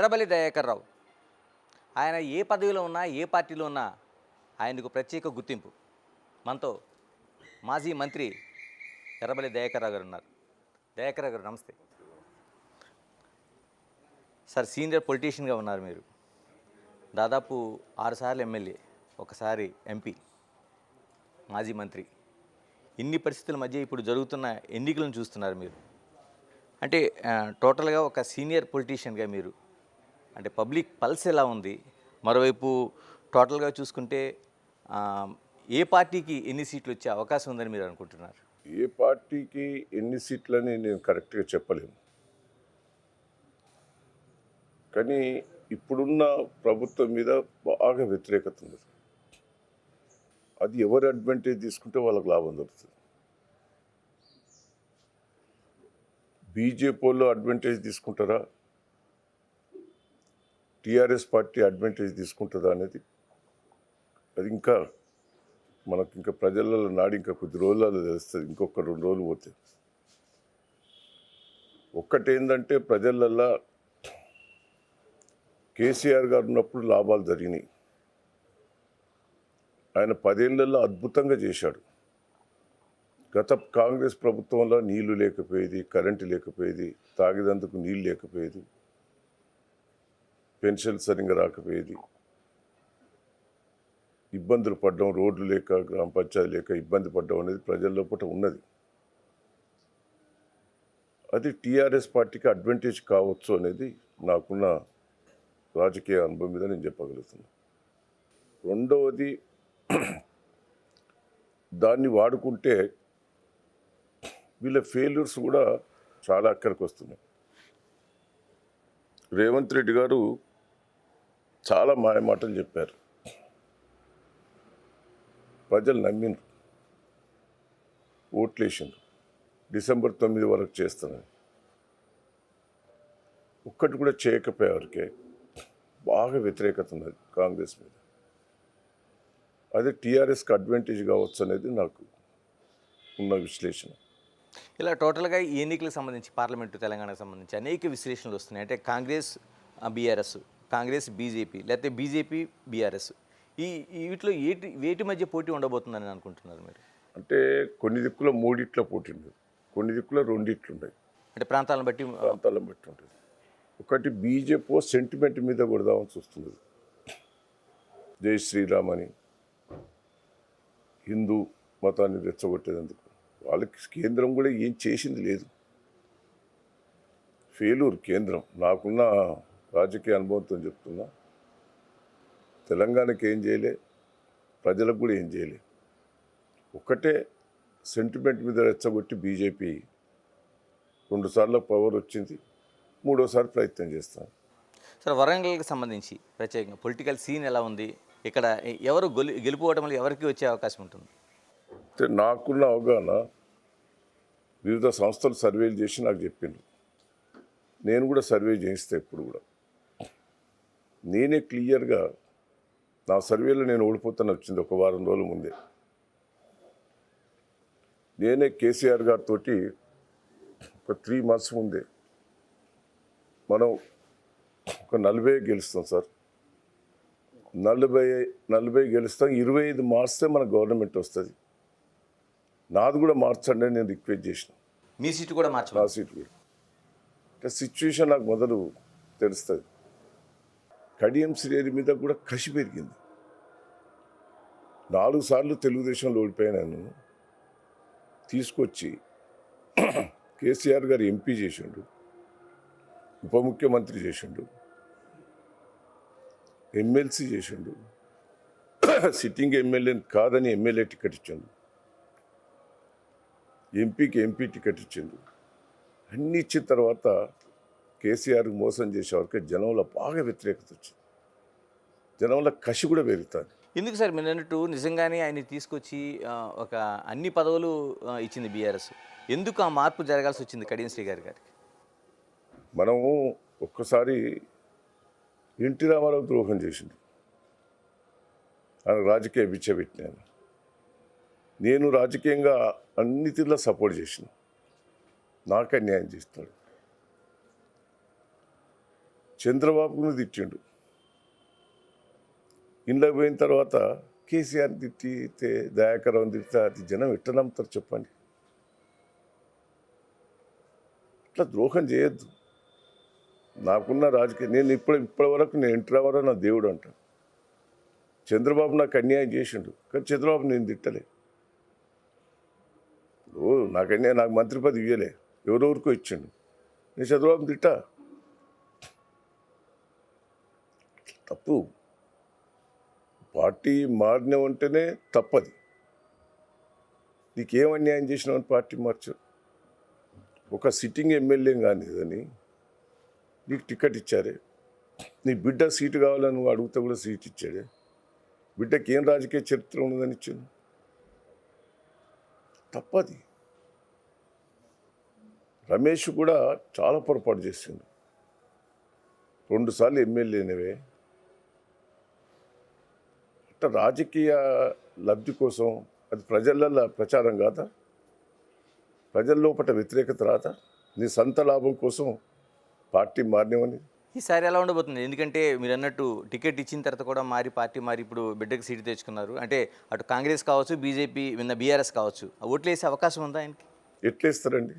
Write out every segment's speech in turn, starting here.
ఎర్రబెల్లి దయాకర్ రావు ఆయన ఏ పదవిలో ఉన్నా ఏ పార్టీలో ఉన్నా ఆయనకు ప్రత్యేక గుర్తింపు. మనతో మాజీ మంత్రి ఎర్రబెల్లి దయాకర్ రావు గారు ఉన్నారు. దయాకర్ రావు గారు నమస్తే సార్. సీనియర్ పొలిటీషియన్గా ఉన్నారు మీరు. దాదాపు 6 సార్లు ఎమ్మెల్యే, ఒకసారి ఎంపీ, మాజీ మంత్రి. ఇన్ని పరిస్థితుల మధ్య ఇప్పుడు జరుగుతున్న ఎన్నికలను చూస్తున్నారు మీరు. అంటే టోటల్గా ఒక సీనియర్ పొలిటీషియన్గా మీరు అంటే పబ్లిక్ పల్స్ ఎలా ఉంది? మరోవైపు టోటల్గా చూసుకుంటే ఏ పార్టీకి ఎన్ని సీట్లు వచ్చే అవకాశం ఉందని మీరు అనుకుంటున్నారు? ఏ పార్టీకి ఎన్ని సీట్లని నేను కరెక్ట్గా చెప్పలేను. కానీ ఇప్పుడున్న ప్రభుత్వం మీద బాగా వ్యతిరేకత ఉంది. అది ఎవరు అడ్వాంటేజ్ తీసుకుంటే వాళ్ళకి లాభం దొరుకుతుంది. బీజేపీ వాళ్ళు అడ్వాంటేజ్ తీసుకుంటారా, టీఆర్ఎస్ పార్టీ అడ్వాంటేజ్ తీసుకుంటుందా అనేది అది ఇంకా మనకు ఇంకా ప్రజలలో నాడి ఇంకా కొద్ది రోజులలో తెలుస్తుంది. ఇంకొక 2 రోజులు పోతే ఒక్కటేందంటే ప్రజలల్లో కేసీఆర్ గారు ఉన్నప్పుడు లాభాలు జరిగినాయి. ఆయన 10 ఏళ్లలో అద్భుతంగా చేశాడు. గత కాంగ్రెస్ ప్రభుత్వంలో నీళ్లు లేకపోయేది, కరెంటు లేకపోయేది, తాగేందుకు నీళ్ళు లేకపోయేది, పెన్షన్ సరిగ్గా రాకపోయేది, ఇబ్బందులు పడ్డం, రోడ్లు లేక, గ్రామ పంచాయతీ లేక ఇబ్బంది పడ్డం అనేది ప్రజల్లో పూట ఉన్నది. అది టీఆర్ఎస్ పార్టీకి అడ్వాంటేజ్ కావచ్చు అనేది నాకున్న రాజకీయ అనుభవం మీద నేను చెప్పగలుగుతున్నాను. రెండవది, దాన్ని వాడుకుంటే వీళ్ళ ఫెయిల్యూర్స్ కూడా చాలా అక్కడికి వస్తున్నాయి. రేవంత్ రెడ్డి గారు చాలా మాయమాటలు చెప్పారు, ప్రజలు నమ్మిండ్రు, ఓట్లేసిండ్రు. డిసెంబర్ 9 వరకు చేస్తానని ఒక్కటి కూడా చేయకపోయేవారికే బాగా వ్యతిరేకత ఉన్నది కాంగ్రెస్ మీద. అదే టీఆర్ఎస్కి అడ్వాంటేజ్ కావచ్చు అనేది నాకు ఉన్న విశ్లేషణ. ఇలా టోటల్గా ఈ ఎన్నికలకు సంబంధించి పార్లమెంటు తెలంగాణకు సంబంధించి అనేక విశ్లేషణలు వస్తున్నాయి. అంటే కాంగ్రెస్ బీఆర్ఎస్, కాంగ్రెస్ బీజేపీ, లేకపోతే బీజేపీ బీఆర్ఎస్, వీటిలో వేటి మధ్య పోటీ ఉండబోతుందని అనుకుంటున్నారు మీరు? అంటే కొన్ని దిక్కులో 3 పోటీ ఉండదు, కొన్ని దిక్కులో 2 ఉన్నాయి. అంటే ప్రాంతాలను బట్టి ఉంటుంది. ఒకటి బీజేపీ సెంటిమెంట్ మీద కొడదామని చూస్తుంది. జై శ్రీరామ్ అని హిందూ మతాన్ని రెచ్చగొట్టేందుకు వాళ్ళకి కేంద్రం కూడా ఏం చేసింది లేదు. ఫెయిల్యూర్ కేంద్రం. నాకున్న రాజకీయ అనుభవంతో చెప్తున్నా, తెలంగాణకి ఏం చేయలే, ప్రజలకు కూడా ఏం చేయలే. ఒక్కటే సెంటిమెంట్ మీద రెచ్చగొట్టి బీజేపీ 2 సార్లు పవర్ వచ్చింది, 3వసారి ప్రయత్నం చేస్తాను. సార్, వరంగల్కి సంబంధించి ప్రత్యేకంగా పొలిటికల్ సీన్ ఎలా ఉంది? ఇక్కడ ఎవరు గెలుపుకోవడం వల్ల ఎవరికి వచ్చే అవకాశం ఉంటుంది? అంటే నాకున్న అవగాహన, వివిధ సంస్థలు సర్వేలు చేసి నాకు చెప్పిండ్రు. నేను కూడా సర్వే చేయిస్తే ఇప్పుడు కూడా నేనే క్లియర్గా నా సర్వేలో నేను ఓడిపోతాను వచ్చింది ఒక వారం రోజుల ముందే. నేనే కేసీఆర్ గారితో ఒక 3 months ముందే మనం ఒక 40 గెలుస్తాం సార్, 40 గెలుస్తాం, 25 మార్చితే మన గవర్నమెంట్ వస్తుంది, నాది కూడా మార్చండి అని నేను రిక్వెస్ట్ చేసిన. మీ సీటు కూడా మార్చు? నా సీటు కూడా. అంటే సిచ్యువేషన్ నాకు మొదలు తెలుస్తుంది. కడియం శ్రేణి మీద కూడా కసి పెరిగింది. 4 సార్లు తెలుగుదేశంలో ఓడిపోయాను. నేను తీసుకొచ్చి కేసీఆర్ గారు ఎంపీ చేసిండు, ఉప ముఖ్యమంత్రి చేసిండు, ఎమ్మెల్సీ చేసిండు, సిట్టింగ్ ఎమ్మెల్యే కాదని ఎమ్మెల్యే టికెట్ ఇచ్చిండు, ఎంపీకి ఎంపీ టికెట్ ఇచ్చిండు. అన్నీ ఇచ్చిన తర్వాత కేసీఆర్కి మోసం చేసేవారికి జనంలో బాగా వ్యతిరేకత వచ్చింది. జనంలో కసి కూడా పెరుగుతుంది. ఎందుకు సార్ మీరు అన్నట్టు నిజంగానే ఆయన తీసుకొచ్చి ఒక అన్ని పదవులు ఇచ్చింది బీఆర్ఎస్, ఎందుకు ఆ మార్పు జరగాల్సి వచ్చింది కడియం శ్రీ గారికి? మనము ఒక్కసారి ఎన్టీ రామారావు ద్రోహం చేసింది, ఆయన రాజకీయ బిచ్చబెట్టినాను. నేను రాజకీయంగా అన్ని తీరులా సపోర్ట్ చేసిన, నాకు అన్యాయం చేస్తున్నాడు. చంద్రబాబును తిట్టిండు. ఇంట్లోకి పోయిన తర్వాత కేసీఆర్ తిట్టితే, దయాకరం తిట్టితే అది జనం ఎట్లా నమ్ముతారు చెప్పండి? ఇట్లా ద్రోహం చేయొద్దు. నాకున్న రాజకీయ నేను ఇప్పటి వరకు నేను ఎన్టీ రామారావు నా దేవుడు అంటాను. చంద్రబాబు నాకు అన్యాయం చేసిండు, కానీ చంద్రబాబు నేను తిట్టలే. ఇప్పుడు నాకు మంత్రి పదవి ఇవ్వలే, ఎవరెవరికో ఇచ్చిండు, నేను చంద్రబాబుని తిట్టా. తప్పు. పార్టీ మారినవంటేనే తప్పది. నీకేం అన్యాయం చేసినావని పార్టీ మార్చు. ఒక సిట్టింగ్ ఎమ్మెల్యే కానీ అని నీకు టికెట్ ఇచ్చారే, నీ బిడ్డ సీటు కావాలని నువ్వు అడిగితే కూడా సీట్ ఇచ్చాడే. బిడ్డకి ఏం రాజకీయ చరిత్ర ఉన్నదని ఇచ్చాను. తప్పది. రమేష్ కూడా చాలా పొరపాటు చేసిండు. 2 సార్లు ఎమ్మెల్యేనవే. అట్లా రాజకీయ లబ్ధి కోసం అది ప్రజలలో ప్రచారం కాదా? ప్రజల లోపల వ్యతిరేకత రాదా? నీ సొంత లాభం కోసం పార్టీ మారినవని. ఈసారి ఎలా ఉండబోతుంది? ఎందుకంటే మీరు అన్నట్టు టికెట్ ఇచ్చిన తర్వాత కూడా పార్టీ మారి ఇప్పుడు బిడ్డకి సీటు తెచ్చుకున్నారు. అంటే అటు కాంగ్రెస్ కావచ్చు, బీజేపీ, బీఆర్ఎస్ కావచ్చు, ఓట్లు వేసే అవకాశం ఉందా ఆయనకి? ఎట్లేస్తారండి?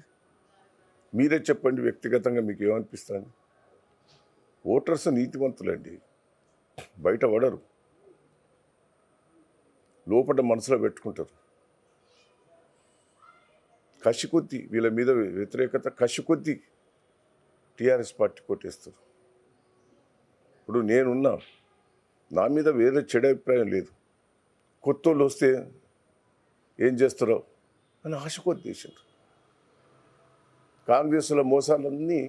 మీరే చెప్పండి. వ్యక్తిగతంగా మీకు ఏమనిపిస్తుంది? ఓటర్స్ నీతివంతులండి, బయట పడరు, లోపల మనసులో పెట్టుకుంటారు. కసి కొద్దీ వీళ్ళ మీద వ్యతిరేకత, కసి కొద్దీ టీఆర్ఎస్ పార్టీ కొట్టేస్తారు. ఇప్పుడు నేనున్నా, నా మీద వేరే చెడు అభిప్రాయం లేదు. కొత్త వాళ్ళు వస్తే ఏం చేస్తారో అని ఆశ కొద్దేశారు. కాంగ్రెస్లో మోసాలన్నీ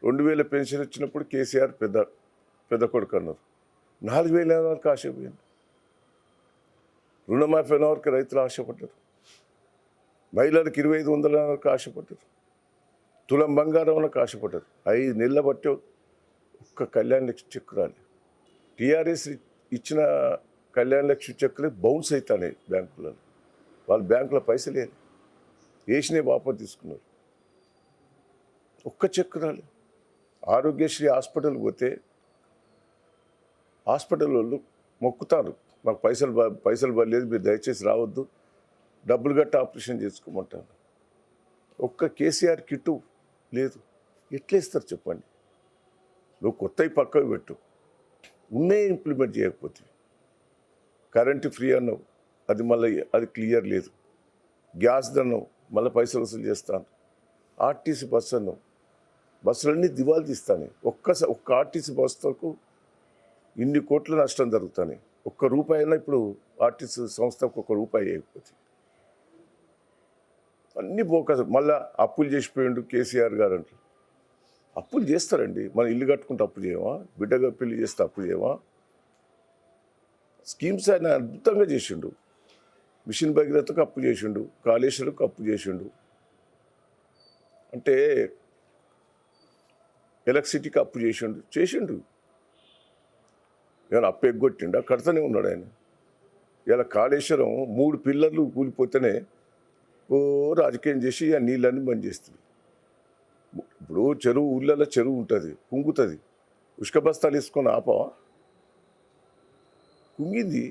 2000 పెన్షన్ ఇచ్చినప్పుడు కేసీఆర్ పెద్ద కొడుకు అన్నారు. 4000 వరకు ఆశపోయింది. రుణమాఫీ అయిన వరకు రైతులు ఆశపడ్డారు. మహిళలకు 2500 వరకు ఆశపడ్డారు. తులం బంగారం వరకు ఆశపడ్డారు. 5 నెలల బట్టి ఒక్క కళ్యాణ లక్ష్మి చెక్ రాలి. టీఆర్ఎస్ ఇచ్చిన కళ్యాణ లక్ష్మి చెక్కులే బౌన్స్ అవుతాయి బ్యాంకులలో. వాళ్ళు బ్యాంకులో పైసలు లేదు, వేసినే వాపసు తీసుకున్నారు. ఒక్క చెక్ రాలి. ఆరోగ్యశ్రీ హాస్పిటల్ పోతే హాస్పిటల్ వాళ్ళు మొక్కుతారు, మాకు పైసలు పడలేదు, మీరు దయచేసి రావద్దు, డబ్బులు కట్టి ఆపరేషన్ చేసుకోమంటాను. ఒక్క కేసీఆర్ కిట్టు లేదు. ఎట్లేస్తారు చెప్పండి? నువ్వు కొత్తవి పక్కకు పెట్టు, ఉన్నే ఇంప్లిమెంట్ చేయకపోతే. కరెంటు ఫ్రీ అన్నావు, అది క్లియర్ లేదు. గ్యాస్ అన్నావు, మళ్ళీ పైసలు వసూలు చేస్తాను. ఆర్టీసీ బస్సు అన్నావు, బస్సులన్నీ దివాలు తీస్తాను. ఒక్క ఆర్టీసీ బస్సుకు ఇన్ని కోట్ల నష్టం జరుగుతాయి. ఒక్క రూపాయి అయినా ఇప్పుడు ఆర్టీసీ సంస్థకు ₹1 వేయకపోతే అన్నీ బోకస్. మళ్ళీ అప్పులు చేసిపోయిండు కేసీఆర్ గారు అంటే. అప్పులు చేస్తారండి. మనం ఇల్లు కట్టుకుంటే అప్పు చేయమా? బిడ్డగా పెళ్లి చేస్తే అప్పు చేయమా? స్కీమ్స్ ఆయన అద్భుతంగా చేసిండు. మిషన్ భగీరథకు అప్పు చేసిండు, కాళేశ్వరకు అప్పు చేసిండు. అంటే ఎలక్ట్రిసిటీకి అప్పు చేసిండు. ఏమైనా అప్పు ఎగ్గొట్టిండా? కడతనే ఉన్నాడు ఆయన. ఇలా కాళేశ్వరం 3 పిల్లర్లు కూలిపోతేనే రాజకీయం చేసి ఆ నీళ్ళన్నీ బంద్ చేస్తుంది. ఇప్పుడు ఊళ్ళలో చెరువు ఉంటుంది, కుంగుతుంది. ఉష్క బస్తాలు వేసుకొని ఆపవా? కుంగింది.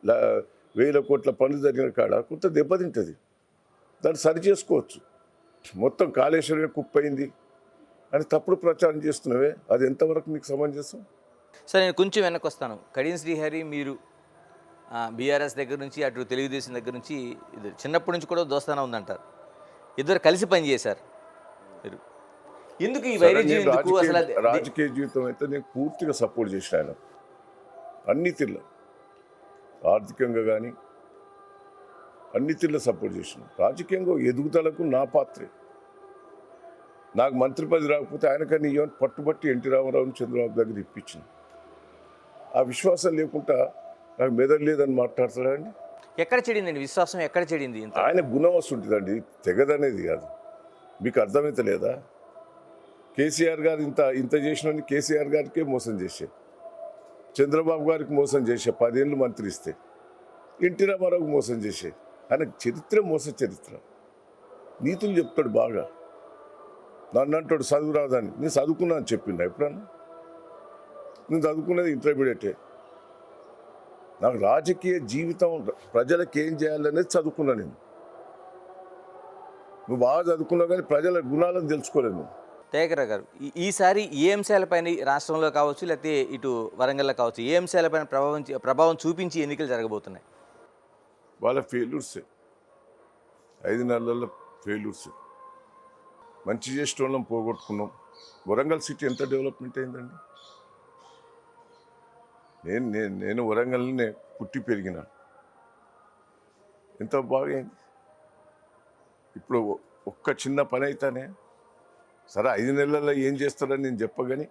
1000 కోట్ల పనులు జరిగిన కాడ కొంత దెబ్బతింటుంది. దాన్ని సరి చేసుకోవచ్చు. మొత్తం కాళేశ్వరమే కుప్పయింది అని తప్పుడు ప్రచారం చేస్తున్నావే, అది ఎంతవరకు నీకు సమంజసం? సరే, నేను కొంచెం వెనక్కి వస్తాను. కడియం శ్రీహరి మీరు బీఆర్ఎస్ దగ్గర నుంచి అటు తెలుగుదేశం దగ్గర నుంచి ఇది చిన్నప్పటి నుంచి కూడా దోస్తానా ఉందంటారు. ఇద్దరు కలిసి పనిచేశారు. మీరు ఎందుకు ఈ వైరుధ్యం? ఎందుకు అసలు? రాజకీయ జీవితం అయితే నేను పూర్తిగా సపోర్ట్ చేసిన ఆయన అన్ని తీర్ల, ఆర్థికంగా కానీ అన్ని తీర్ల సపోర్ట్ చేసిన. రాజకీయంగా ఎదుగుదలకు నా పాత్రే. నాకు మంత్రి పదవి రాకపోతే ఆయనకన్నా ఇవ్వని పట్టుబట్టి ఎన్టీ రామారావుని చంద్రబాబు దగ్గర ఇప్పించింది. ఆ విశ్వాసం లేకుండా నాకు మెదడు లేదని మాట్లాడతాడండి. ఎక్కడ చెడిందండి విశ్వాసం? ఎక్కడ చెడింది? ఆయన గుణం వస్తుంటుందండి, తెగదనేది కాదు. మీకు అర్థమైతే లేదా? కేసీఆర్ గారు ఇంత చేసిన కేసీఆర్ గారికే మోసం చేసే, చంద్రబాబు గారికి మోసం చేసే, 10 ఏళ్ళు మంత్రి ఇస్తే, ఎన్టీ రామారావుకి మోసం చేసే. ఆయన చరిత్ర మోస చరిత్ర. నీతులు చెప్తాడు బాగా. నన్ను అంటాడు చదువు రాదని. నేను చదువుకున్నా అని చెప్పిండా ఎప్పుడన్నా? నేను చదువుకున్నది ఇంటర్మీడియటే. నాకు రాజకీయ జీవితం ప్రజలకు ఏం చేయాలనేది చదువుకున్నా నేను. నువ్వు బాగా చదువుకున్నావు కానీ ప్రజల గుణాలను తెలుసుకోలేదు నువ్వు. దయాకర్ గారు ఈసారి ఏ అంశాలపైన రాష్ట్రంలో కావచ్చు లేకపోతే ఇటు వరంగల్లో కావచ్చు ఏ అంశాలపైన ప్రభావం చూపించి ఎన్నికలు జరగబోతున్నాయి? వాళ్ళ ఫెయిల్యూర్సే, 5 నెలల ఫెయిల్యూర్సే. మంచి చేసే వాళ్ళం పోగొట్టుకున్నాం. వరంగల్ సిటీ ఎంత డెవలప్మెంట్ అయిందండి? నేను వరంగల్నే పుట్టి పెరిగిన. ఎంత బాగా అయింది. ఇప్పుడు ఒక్క చిన్న పని అయితేనే సరే 5 నెలల్లో ఏం చేస్తారని నేను చెప్పగాని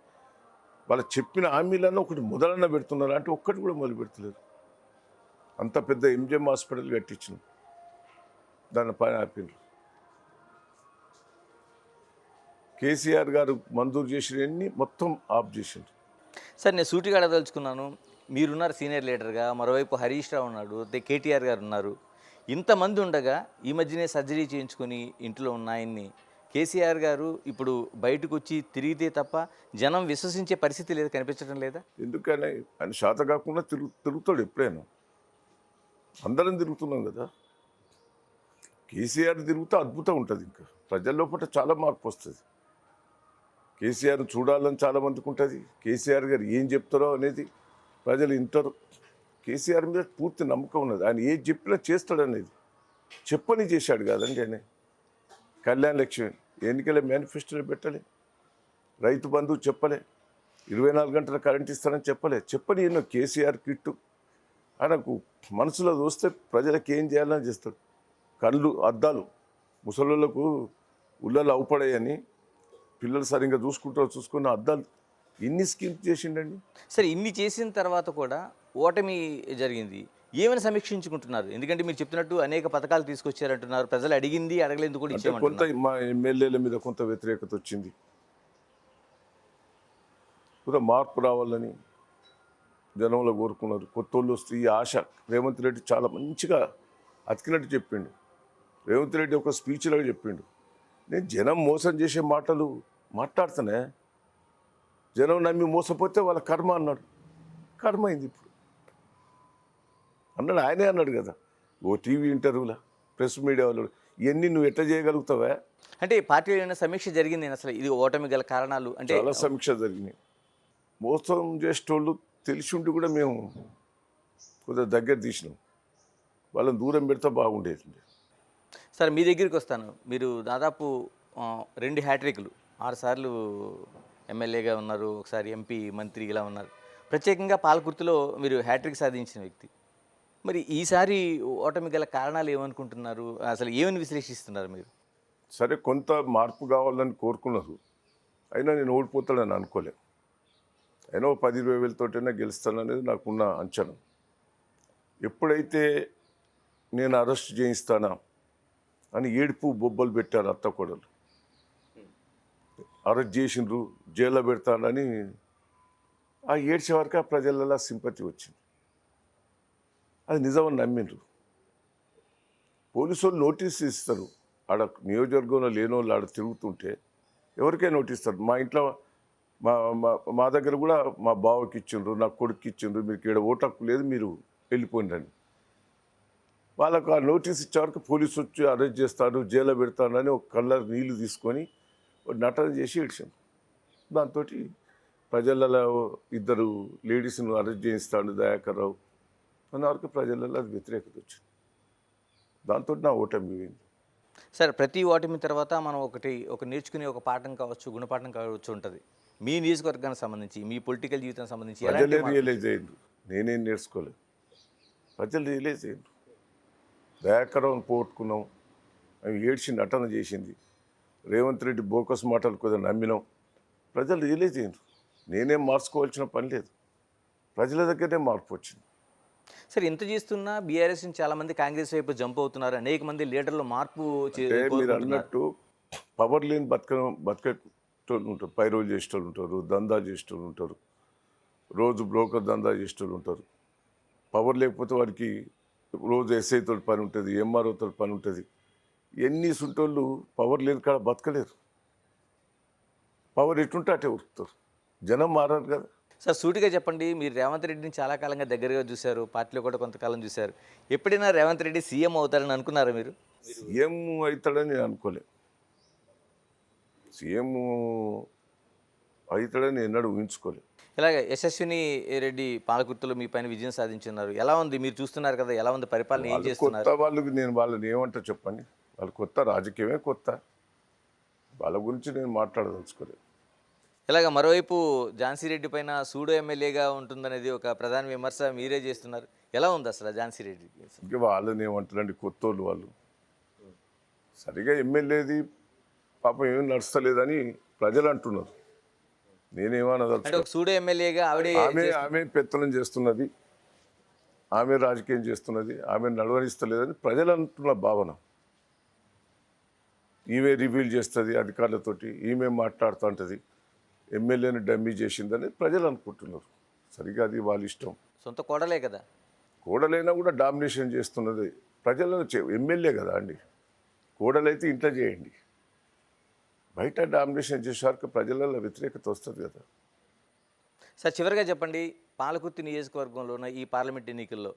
వాళ్ళు చెప్పిన హామీలను ఒకటి మొదలన్న పెడుతున్నారు అంటే ఒక్కటి కూడా మొదలు పెడతలేరు. అంత పెద్ద ఎంజిఎం హాస్పిటల్ కట్టించిన దాని పని ఆపిండ్రు. కేసీఆర్ గారు మంజూరు చేసినవన్నీ మొత్తం ఆఫ్ చేసిండ్రు. సార్ నేను సూటిగా అడగదలుచుకున్నాను. మీరున్నారు సీనియర్ లీడర్గా, మరోవైపు హరీష్ రావు ఉన్నాడు, కేటీఆర్ గారు ఉన్నారు. ఇంతమంది ఉండగా ఈ మధ్యనే సర్జరీ చేయించుకొని ఇంట్లో ఉన్న ఆయన్ని కేసీఆర్ గారు ఇప్పుడు బయటకు వచ్చి తిరిగితే తప్ప జనం విశ్వసించే పరిస్థితి లేదు, కనిపించడం లేదా? ఎందుకని ఆయన శాత కాకుండా తిరుగుతాడు ఎప్పుడైనా. అందరం తిరుగుతున్నాం కదా. కేసీఆర్ తిరుగుతూ అద్భుతం ఉంటుంది. ఇంకా ప్రజల లోపల చాలా మార్పు వస్తుంది. కేసీఆర్ చూడాలని చాలామందికి ఉంటుంది. కేసీఆర్ గారు ఏం చెప్తారో అనేది ప్రజలు వింటారు. కేసీఆర్ మీద పూర్తి నమ్మకం ఉన్నది. ఆయన ఏం చెప్పినా చేస్తాడు అనేది. చెప్పని చేశాడు కాదండి ఆయన. కళ్యాణ లక్ష్మి ఎన్నికల మేనిఫెస్టోలో పెట్టలే, రైతు బంధువు చెప్పలే, 24 గంటల కరెంట్ ఇస్తానని చెప్పలే. చెప్పని ఎన్నో కేసీఆర్ కిట్టు ఆయనకు మనసులో చూస్తే ప్రజలకు ఏం చేయాలని చేస్తాడు. కళ్ళు అద్దాలు ముసలోళ్ళకు ఉళ్ళలు అవుపడాయని పిల్లలు సరిగ్గా చూసుకున్న అద్దాలు ఇన్ని స్కీమ్స్ చేసిండండి. సరే ఇన్ని చేసిన తర్వాత కూడా ఓటమి జరిగింది. ఏమైనా సమీక్షించుకుంటున్నారు? ఎందుకంటే మీరు చెప్తున్నట్టు అనేక పథకాలు తీసుకొచ్చారంటున్నారు. ప్రజలు అడిగింది అడగలేదు కూడా అంటే కొంత మా ఎమ్మెల్యేల మీద కొంత వ్యతిరేకత వచ్చింది. కూడా మార్పు రావాలని జనంలో కోరుకున్నారు. కొత్త వాళ్ళు వస్తే ఈ ఆశ. రేవంత్ రెడ్డి చాలా మంచిగా అతికినట్టు చెప్పిండు. రేవంత్ రెడ్డి ఒక స్పీచ్లో చెప్పిండు, నేను జనం మోసం చేసే మాటలు మాట్లాడుతానే, జనం నమ్మి మోసపోతే వాళ్ళ కర్మ అన్నాడు. కర్మ అయింది ఇప్పుడు అన్నాడు. ఆయనే అన్నాడు కదా ఓ టీవీ ఇంటర్వ్యూలో, ప్రెస్ మీడియా వాళ్ళు. ఇవన్నీ నువ్వు ఎట్లా చేయగలుగుతావా? అంటే పార్టీలో సమీక్ష జరిగింది అసలు ఇది ఓటమి గల కారణాలు అంటే చాలా సమీక్ష జరిగినాయి. మోసం చేసేటోళ్ళు తెలిసి ఉండి కూడా మేము కొద్దిగా దగ్గర తీసినాం. వాళ్ళని దూరం పెడితే బాగుండేది. సరే మీ దగ్గరికి వస్తాను. మీరు దాదాపు 2 హ్యాట్రిక్లు, 6 సార్లు ఎమ్మెల్యేగా ఉన్నారు, ఒకసారి ఎంపీ మంత్రి ఇలా ఉన్నారు. ప్రత్యేకంగా పాలకుర్తిలో మీరు హ్యాట్రిక్ సాధించిన వ్యక్తి. మరి ఈసారి ఓటమి గల కారణాలు ఏమనుకుంటున్నారు? అసలు ఏమని విశ్లేషిస్తున్నారు మీరు? సరే కొంత మార్పు కావాలని కోరుకున్నారు. అయినా నేను ఓడిపోతాడని అనుకోలే. అయినా 10-20 వేలతోటైనా గెలుస్తాననేది నాకున్న అంచనా. ఎప్పుడైతే నేను అరెస్ట్ చేయిస్తానా అని ఏడుపు బొబ్బలు పెట్టారు అత్త కోడలు. అరెస్ట్ చేసిండ్రు, జైల్లో పెడతానని ఆ ఏడ్చే వరకు ఆ ప్రజలలో సింపతి వచ్చింది. అది నిజమని నమ్మిండ్రు. పోలీసు వాళ్ళు నోటీస్ ఇస్తారు. ఆడ నియోజకవర్గంలో లేని వాళ్ళు ఆడ తిరుగుతుంటే ఎవరికైనా నోటీస్ ఇస్తారు. మా ఇంట్లో మా దగ్గర కూడా మా బావకి ఇచ్చిండ్రు, నా కొడుకు ఇచ్చిండ్రు, మీకు ఇక్కడ ఓటు హక్కు లేదు, మీరు వెళ్ళిపోయిందని. వాళ్ళకు ఆ నోటీస్ ఇచ్చే వరకు పోలీసు వచ్చి అరెస్ట్ చేస్తాడు, జైల్లో పెడతాడని ఒక కళ్ళ నీళ్లు తీసుకొని నటన చేసి ఏడ్చాను. దాంతో ప్రజలలో 2 లేడీస్ను అరెస్ట్ చేయిస్తాడు దయాకర్ రావు అన్న వరకు ప్రజలలో అది వ్యతిరేకత వచ్చింది. దాంతో నా ఓటమి పోయింది. సరే ప్రతి ఓటమి తర్వాత మనం ఒక నేర్చుకునే ఒక పాఠం కావచ్చు, గుణపాఠం కావచ్చు ఉంటుంది. మీ నియోజకవర్గానికి సంబంధించి, మీ పొలిటికల్ జీవితానికి సంబంధించి ప్రజలే రియలైజ్ అయ్యిండ్రు. నేనేం నేర్చుకోలేదు, ప్రజలు రియలైజ్ అయ్యిండ్రు. దయాకర్ రావును పోగొట్టుకున్నాం, అవి ఏడ్చి నటన చేసింది. రేవంత్ రెడ్డి బోకస్ మాటలు కొద్దిగా నమ్మినాం. ప్రజలు రియలైజ్ అయ్యిండ్రు. నేనేం మార్చుకోవాల్సిన పని లేదు, ప్రజల దగ్గరనే మార్పు వచ్చింది. సరే ఇంత చేస్తున్నా బీఆర్ఎస్ నుంచి చాలామంది కాంగ్రెస్ వైపు జంప్ అవుతున్నారు. అనేక మంది లీడర్లు మార్పు మీరు అన్నట్టు పవర్ లేని బతికేటోళ్ళు ఉంటారు, పైరోలు చేసేటోళ్ళు ఉంటారు, దందా చేసేటోళ్ళు ఉంటారు, రోజు బ్రోకర్ దందా చేసేటోళ్ళు ఉంటారు. పవర్ లేకపోతే వారికి రోజు ఎస్ఐతో పని ఉంటుంది, ఎంఆర్ఓతో పని ఉంటుంది. ఎన్ని సుంటోళ్ళు పవర్ లేని కాడ బతకలేరు. పవర్ ఎటుంటే అటే ఉరుకుతారు. జనం మారారు కదా. సార్ సూటిగా చెప్పండి, మీరు రేవంత్ రెడ్డిని చాలా కాలంగా దగ్గరగా చూశారు, పార్టీలో కూడా కొంతకాలం చూశారు. ఎప్పుడైనా రేవంత్ రెడ్డి సీఎం అవుతారని అనుకున్నారా మీరు? సీఎం అవుతాడని నేను అనుకోలే. సీఎం అవుతాడని ఎన్నడూ ఊహించుకోలే. ఇలాగ యశస్విని రెడ్డి పాలకుర్తిలో మీ పైన విజయం సాధించున్నారు. ఎలా ఉంది, మీరు చూస్తున్నారు కదా, ఎలా ఉంది పరిపాలన, ఏం వాళ్ళు చేస్తున్నారు? కొత్త వాళ్ళకి నేను వాళ్ళని ఏమంటా చెప్పండి. వాళ్ళు కొత్త, రాజకీయమే కొత్త. వాళ్ళ గురించి నేను మాట్లాడదలుచుకోలేదు. ఇలాగ మరోవైపు ఝాన్సీ రెడ్డి పైన సూడో ఎమ్మెల్యేగా ఉంటుందనేది ఒక ప్రధాన విమర్శ మీరే చేస్తున్నారు. ఎలా ఉంది అసలు ఝాన్సీ రెడ్డి? ఇంకా వాళ్ళని ఏమంటారండి, కొత్తోళ్ళు వాళ్ళు. సరిగా ఎమ్మెల్యేది పాపం ఏం నడుస్తలేదని ప్రజలు అంటున్నారు. అంటే నేనేమనదలుచుకో, ఒక సూడో ఎమ్మెల్యేగా ఆవిడే ఆమె పెత్తనం చేస్తున్నది, ఆమె రాజకీయం చేస్తున్నది, ఆమె నడవనిస్తలేదని ప్రజలు అంటున్న భావన. ఈమె రివీల్ చేస్తుంది అధికారులతోటి, ఈమె మాట్లాడుతుంటుంది, ఎమ్మెల్యేని డమ్మీ చేసిందని ప్రజలు అనుకుంటున్నారు. సరిగా అది వాళ్ళ ఇష్టం. సొంత కోడలే కదా. కోడలైనా కూడా డామినేషన్ చేస్తున్నది ప్రజలను. ఎమ్మెల్యే కదా అండి, కోడలైతే ఇంట్లో చేయండి, బయట డామినేషన్ చేశాక ప్రజలలో వ్యతిరేకత వస్తుంది కదా. సార్ చివరిగా చెప్పండి, పాలకుర్తి నియోజకవర్గంలో ఉన్న ఈ పార్లమెంట్ ఎన్నికల్లో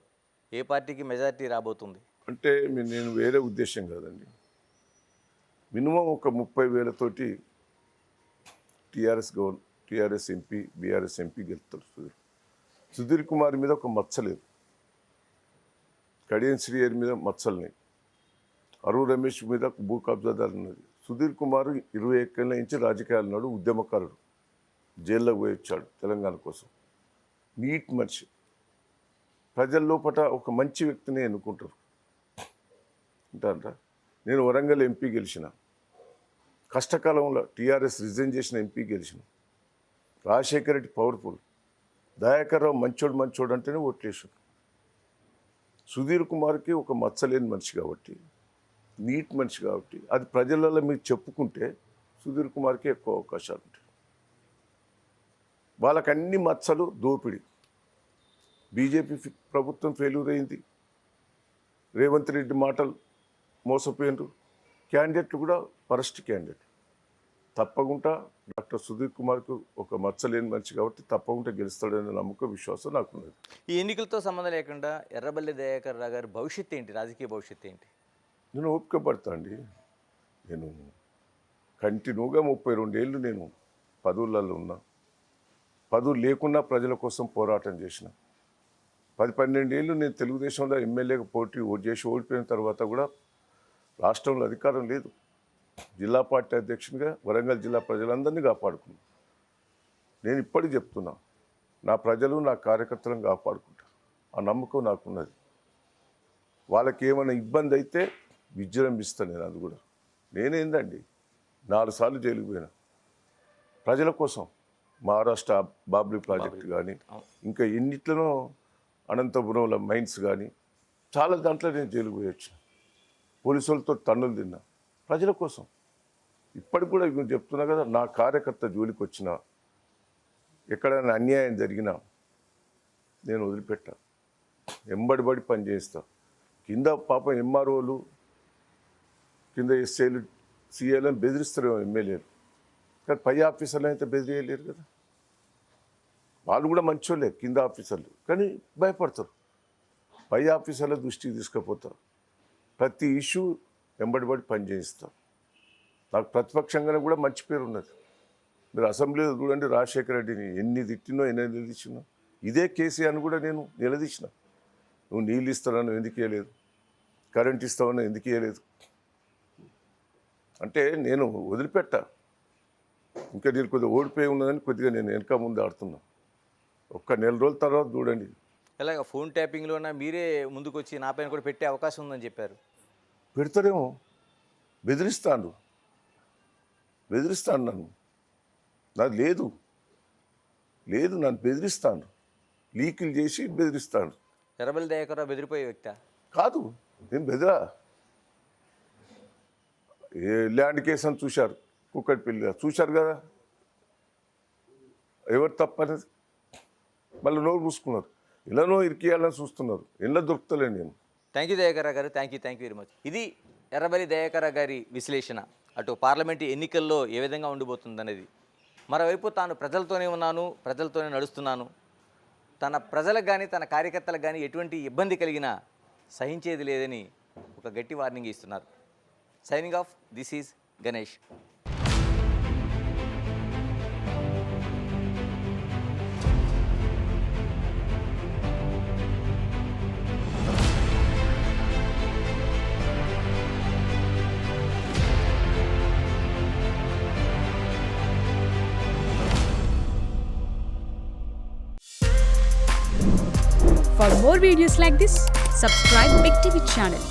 ఏ పార్టీకి మెజారిటీ రాబోతుంది? అంటే నేను వేరే ఉద్దేశం కాదండి. మినిమం ఒక 30,000తోటి టీఆర్ఎస్ ఎంపీ, బీఆర్ఎస్ ఎంపీ గెలుస్తారు. సుధీర్ కుమార్ మీద ఒక మచ్చ లేదు, కడియం శ్రీహరి మీద మచ్చలున్నాయి, అరుణ్ రమేష్ మీద భూ కబ్జాదారు ఉన్నది. సుధీర్ కుమార్ 20 ఏళ్ళ నుంచి రాజకీయాలు ఉన్నాడు, ఉద్యమకారుడు, జైల్లోకి పోయి వచ్చాడు తెలంగాణ కోసం. నీట్ మనిషి, ప్రజల లోపల ఒక మంచి వ్యక్తిని ఎన్నుకుంటారు అంటారా. నేను వరంగల్ ఎంపీ గెలిచిన, కష్టకాలంలో టీఆర్ఎస్ రిజైన్ చేసిన ఎంపీ గెలిచిన. రాజశేఖర రెడ్డి పవర్ఫుల్, దయాకర్ రావు మంచోడు అంటేనే ఓట్లేసాడు. సుధీర్ కుమార్కి ఒక మచ్చలేని మనిషి కాబట్టి, నీట్ మనిషి కాబట్టి, అది ప్రజలలో మీరు చెప్పుకుంటే సుధీర్ కుమార్కి ఎక్కువ అవకాశాలు ఉంటాయి. వాళ్ళకి అన్ని మచ్చలు దోపిడి. బీజేపీ ప్రభుత్వం ఫెయిల్యూర్ అయింది, రేవంత్ రెడ్డి మాటలు మోసపోయినారు. క్యాండిడేట్లు కూడా వరస్ట్ క్యాండిడేట్. తప్పకుండా డాక్టర్ సుధీర్ కుమార్కు ఒక మచ్చలేని మనిషి కాబట్టి తప్పకుండా గెలుస్తాడనే నమ్మకం, విశ్వాసం నాకున్నది. ఈ ఎన్నికలతో సంబంధం లేకుండా ఎర్రబెల్లి దయాకర్ రావు గారి భవిష్యత్తు ఏంటి, రాజకీయ భవిష్యత్తు ఏంటి? నేను ఓపిక పడతా అండి. నేను కంటిన్యూగా 32 ఏళ్ళు నేను పదవులలో ఉన్నా. పదవులు లేకున్నా ప్రజల కోసం పోరాటం చేసిన. 10-12 ఏళ్ళు నేను తెలుగుదేశంలో ఎమ్మెల్యేగా చేసి ఓడిపోయిన తర్వాత కూడా రాష్ట్రంలో అధికారం లేదు. జిల్లా పార్టీ అధ్యక్షునిగా వరంగల్ జిల్లా ప్రజలందరినీ కాపాడుకున్నాను. నేను ఇప్పటికి చెప్తున్నా, నా ప్రజలు నా కార్యకర్తలను కాపాడుకుంటారు, ఆ నమ్మకం నాకున్నది. వాళ్ళకి ఏమైనా ఇబ్బంది అయితే విజృంభిస్తాను నేను. అది కూడా నేనేందండి 4 సార్లు జైలుకు పోయినా ప్రజల కోసం. మహారాష్ట్ర బాబ్లీ ప్రాజెక్టు కానీ, ఇంకా ఎన్నిట్లనో అనంతపురంలో మైన్స్ కానీ, చాలా దాంట్లో నేను జైలుకు పోయొచ్చు. పోలీసులతో తన్నులు తిన్నా ప్రజల కోసం. ఇప్పటికి కూడా ఇప్పుడు చెప్తున్నా కదా, నా కార్యకర్త జోలికి వచ్చినా, ఎక్కడైనా అన్యాయం జరిగినా నేను వదిలిపెట్టా, ఎంబడిబడి పని చేస్తా. కింద పాపం ఎంఆర్ఓలు, కింద ఎస్ఐలు, సిఐలను బెదిరిస్తారు ఎమ్మెల్యేలు, కానీ పై ఆఫీసర్లు అయితే బెదిరియలేరు కదా. వాళ్ళు కూడా మంచోళ్ళే కింద ఆఫీసర్లు, కానీ భయపడతారు. పై ఆఫీసర్ల దృష్టికి తీసుకుపోతారు. ప్రతి ఇష్యూ వెంబడిబడి పని చేయిస్తాం. నాకు ప్రతిపక్షంగానే కూడా మంచి పేరు ఉన్నది. మీరు అసెంబ్లీలో చూడండి, రాజశేఖర రెడ్డిని ఎన్ని తిట్టినో, ఎన్ని నిలదీసినో. ఇదే కేసీఆర్ని కూడా నేను నిలదీసిన. నువ్వు నీళ్ళు ఇస్తానని ఎందుకు ఇవ్వలేదు, కరెంట్ ఇస్తావని ఎందుకు ఇవ్వలేదు అంటే నేను వదిలిపెట్టా. ఇంకా నేను కొద్దిగా ఓడిపోయి ఉన్నదని కొద్దిగా నేను వెనక ముందు ఆడుతున్నా. ఒక్క నెల రోజుల తర్వాత చూడండి. ఇలాగ ఫోన్ ట్యాపింగ్లోన మీరే ముందుకు వచ్చి నా పైన కూడా పెట్టే అవకాశం ఉందని చెప్పారు. పెడతారేమో, బెదిరిస్తాను నన్ను. నాది లేదు, నన్ను బెదిరిస్తాను, లీకులు చేసి బెదిరిస్తాను. ఎర్రబెల్లి దయాకర్ రావు బెదిరిపోయే వ్యక్తి కాదు, నేను బెదిరా. ఏ ల్యాండ్ కేసు అని చూశారు, కుక్కటిపల్లి చూశారు కదా, ఎవరు తప్పనేది. మళ్ళీ నోరు పూసుకున్నారు, ఇలానో ఇరికియాలని చూస్తున్నారు, ఎలా దొరుకుతలే నేను. థ్యాంక్ యూ దయాకర్ రావు గారు, థ్యాంక్ యూ వెరీ మచ్. ఇది ఎర్రబెల్లి దయాకర్ రావు గారి విశ్లేషణ. అటు పార్లమెంటు ఎన్నికల్లో ఏ విధంగా ఉండిపోతుంది అనేది. మరోవైపు తాను ప్రజలతోనే ఉన్నాను, ప్రజలతోనే నడుస్తున్నాను, తన ప్రజలకు కానీ తన కార్యకర్తలకు కానీ ఎటువంటి ఇబ్బంది కలిగినా సహించేది లేదని ఒక గట్టి వార్నింగ్ ఇస్తున్నారు. Signing off, this is Ganesh. For more videos like this, subscribe Big TV channel.